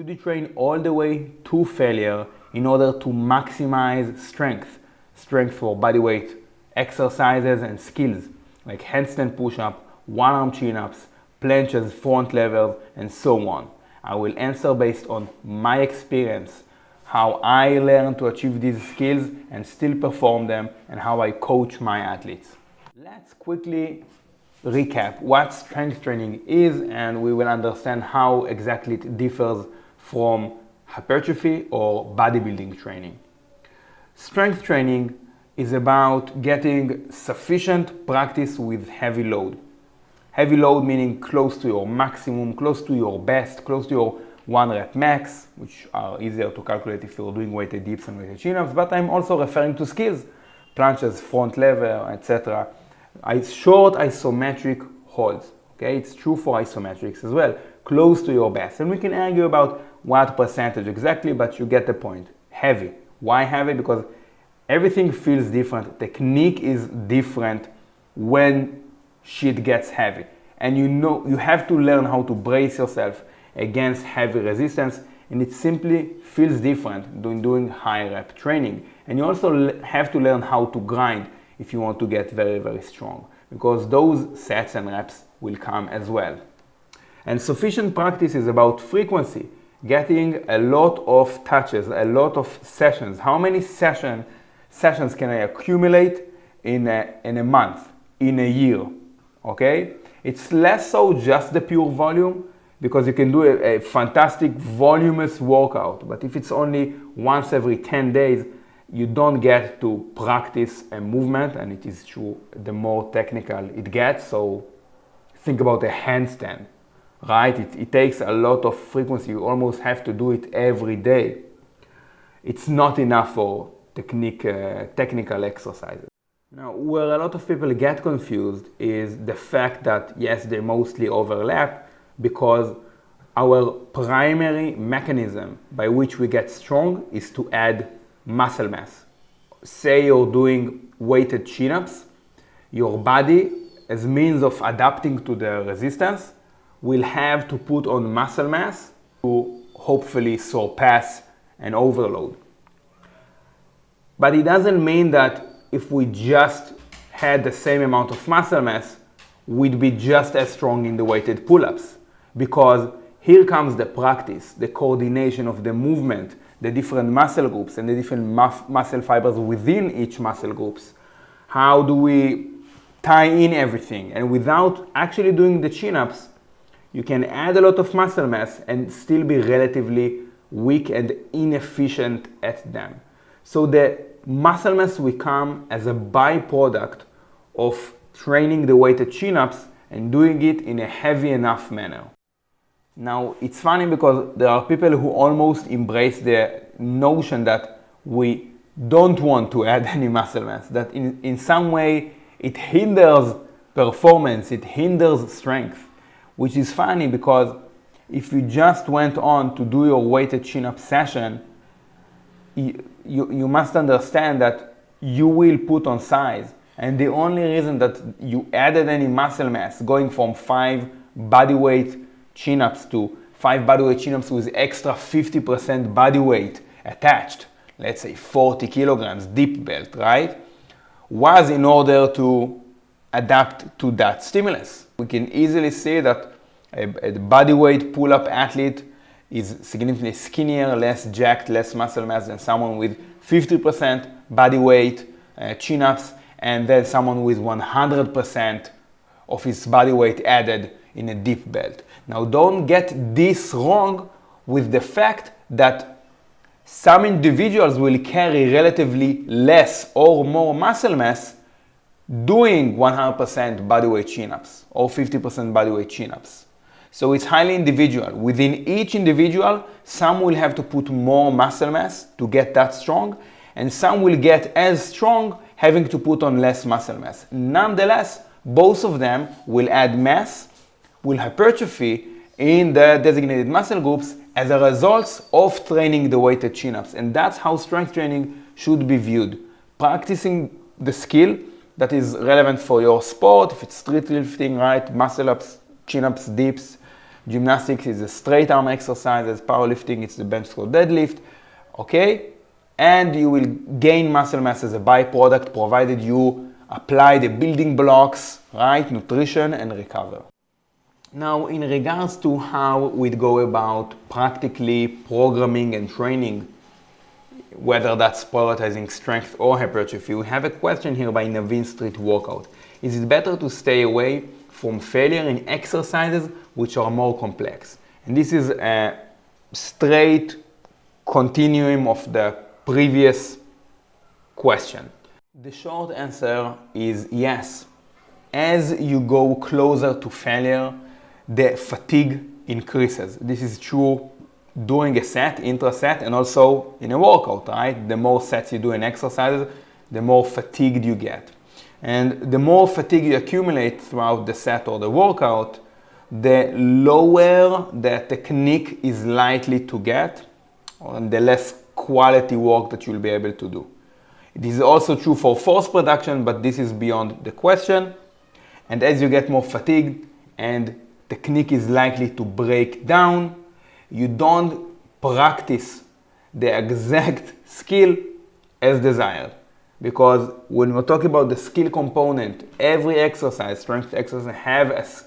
Should you train all the way to failure in order to maximize strength? Strength for bodyweight exercises and skills like handstand push-up, one-arm chin-ups, planches, front levels, and so on. I will answer based on my experience, how I learned to achieve these skills and still perform them, and how I coach my athletes. Let's quickly recap what strength training is, and we will understand how exactly it differs from hypertrophy or bodybuilding training. Strength training is about getting sufficient practice with heavy load. Heavy load meaning close to your maximum, close to your best, close to your 1 rep max, which are easier to calculate if you're doing weighted dips and weighted chin-ups, but I'm also referring to skills, planches, front lever, etc. Short isometric holds, okay? It's true for isometrics as well, close to your best. And we can argue about what percentage exactly, but you get the point. Heavy. Why heavy? Because everything feels different. Technique is different when shit gets heavy. And you have to learn how to brace yourself against heavy resistance, and it simply feels different doing high rep training. And you also have to learn how to grind if you want to get very, very strong, because those sets and reps will come as well. And sufficient practice is about frequency, getting a lot of touches, a lot of sessions. How many sessions can I accumulate in a month, in a year? Okay? It's less so just the pure volume, because you can do a fantastic voluminous workout, but if it's only once every 10 days, you don't get to practice a movement, and it is true, the more technical it gets. So think about a handstand, right? It takes a lot of frequency. You almost have to do it every day. It's not enough for technical exercises. Now, where a lot of people get confused is the fact that, yes, they mostly overlap, because our primary mechanism by which we get strong is to add muscle mass. Say you're doing weighted chin-ups, your body, as means of adapting to the resistance, will have to put on muscle mass to hopefully surpass an overload. But it doesn't mean that if we just had the same amount of muscle mass, we'd be just as strong in the weighted pull-ups. Because here comes the practice, the coordination of the movement, the different muscle groups and the different muscle fibers within each muscle groups. How do we tie in everything? And without actually doing the chin-ups, you can add a lot of muscle mass and still be relatively weak and inefficient at them. So the muscle mass will come as a byproduct of training the weighted chin-ups and doing it in a heavy enough manner. Now, it's funny because there are people who almost embrace the notion that we don't want to add any muscle mass, that in some way it hinders performance, it hinders strength, which is funny because if you just went on to do your weighted chin-up session, you must understand that you will put on size. And the only reason that you added any muscle mass, going from 5 bodyweight chin-ups to 5 bodyweight chin-ups with extra 50% body weight attached, let's say 40 kilograms deep belt, right, was in order to adapt to that stimulus. We can easily see that a bodyweight pull-up athlete is significantly skinnier, less jacked, less muscle mass than someone with 50% body weight chin-ups, and then someone with 100% of his body weight added in a deep belt. Now, don't get this wrong with the fact that some individuals will carry relatively less or more muscle mass doing 100% bodyweight chin-ups or 50% bodyweight chin-ups. So it's highly individual. Within each individual, some will have to put more muscle mass to get that strong, and some will get as strong having to put on less muscle mass. Nonetheless, both of them will add mass, will hypertrophy in the designated muscle groups as a result of training the weighted chin-ups. And that's how strength training should be viewed. Practicing the skill that is relevant for your sport, if it's street lifting, right, muscle ups, chin-ups, dips, Gymnastics is the straight arm exercises. Powerlifting, it's the bench squat deadlift. Okay? And you will gain muscle mass as a byproduct provided you apply the building blocks, right? Nutrition and recover. Now, in regards to how we'd go about practically programming and training, whether that's prioritizing strength or hypertrophy, we have a question here by Naveen Street Workout. Is it better to stay away from failure in exercises which are more complex? And this is a straight continuum of the previous question. The short answer is yes. As you go closer to failure, the fatigue increases. This is true during a set, intra-set, and also in a workout, right? The more sets you do in exercises, the more fatigued you get. And the more fatigue you accumulate throughout the set or the workout, the lower the technique is likely to get, and the less quality work that you'll be able to do. It is also true for force production, but this is beyond the question. And as you get more fatigued and technique is likely to break down, you don't practice the exact skill as desired. Because when we're talking about the skill component, every exercise, strength exercise,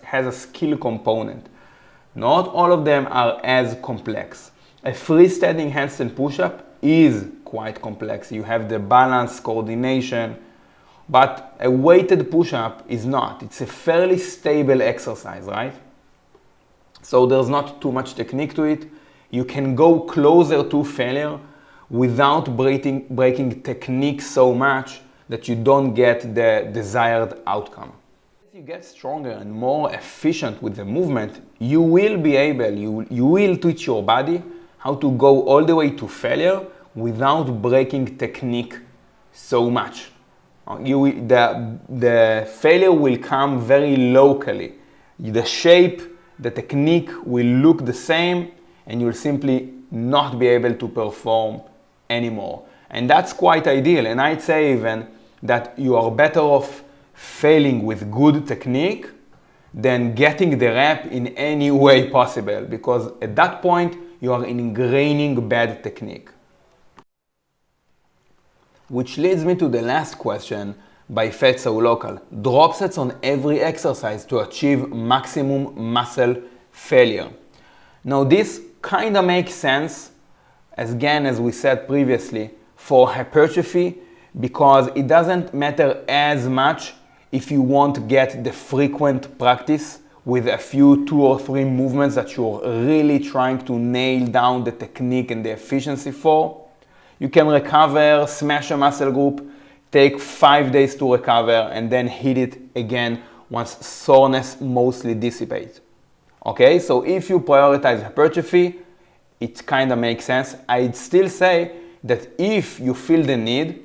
has a skill component. Not all of them are as complex. A freestanding handstand push-up is quite complex. You have the balance, coordination, but a weighted push-up is not. It's a fairly stable exercise, right? So there's not too much technique to it. You can go closer to failure without breaking technique so much that you don't get the desired outcome. As you get stronger and more efficient with the movement, you will be able, you will teach your body how to go all the way to failure without breaking technique so much. The failure will come very locally. The shape, the technique will look the same, and you'll simply not be able to perform anymore. And that's quite ideal. And I'd say even that you are better off failing with good technique than getting the rep in any way possible, because at that point you are ingraining bad technique. Which leads me to the last question by Fetso Local. Drop sets on every exercise to achieve maximum muscle failure. Now this kind of makes sense, as we said previously, for hypertrophy, because it doesn't matter as much if you won't get the frequent practice with a few 2 or 3 movements that you're really trying to nail down the technique and the efficiency for. You can recover, smash a muscle group, take 5 days to recover, and then hit it again once soreness mostly dissipates. Okay, so if you prioritize hypertrophy, it kind of makes sense. I'd still say that if you feel the need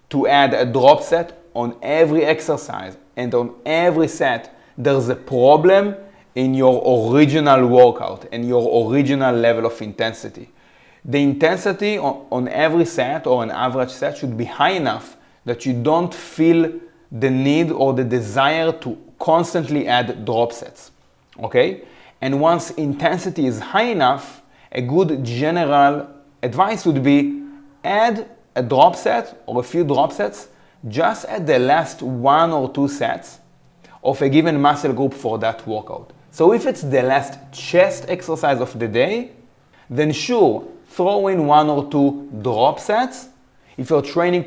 to add a drop set on every exercise and on every set, there's a problem in your original workout and your original level of intensity. The intensity on every set or an average set should be high enough that you don't feel the need or the desire to constantly add drop sets. Okay? And once intensity is high enough, a good general advice would be add a drop set or a few drop sets just at the last 1 or 2 sets of a given muscle group for that workout. So if it's the last chest exercise of the day, then sure, throw in 1 or 2 drop sets if you're training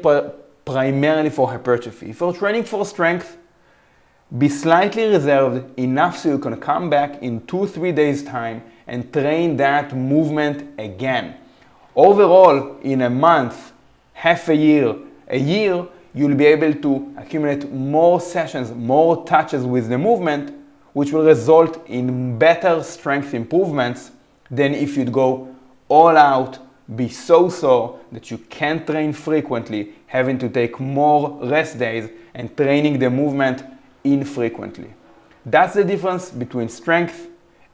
primarily for hypertrophy. If you're training for strength, be slightly reserved enough so you can come back in 2-3 days time and train that movement again. Overall, in a month, half a year, you'll be able to accumulate more sessions, more touches with the movement, which will result in better strength improvements than if you'd go all out, be so that you can't train frequently, having to take more rest days and training the movement infrequently. That's the difference between strength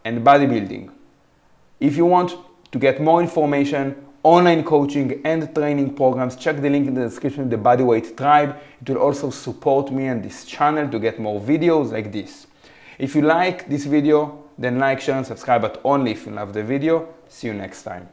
and bodybuilding. If you want to get more information, online coaching and training programs, check the link in the description of the Bodyweight Tribe. It will also support me and this channel to get more videos like this. If you like this video, then like, share, and subscribe, but only if you love the video. See you next time.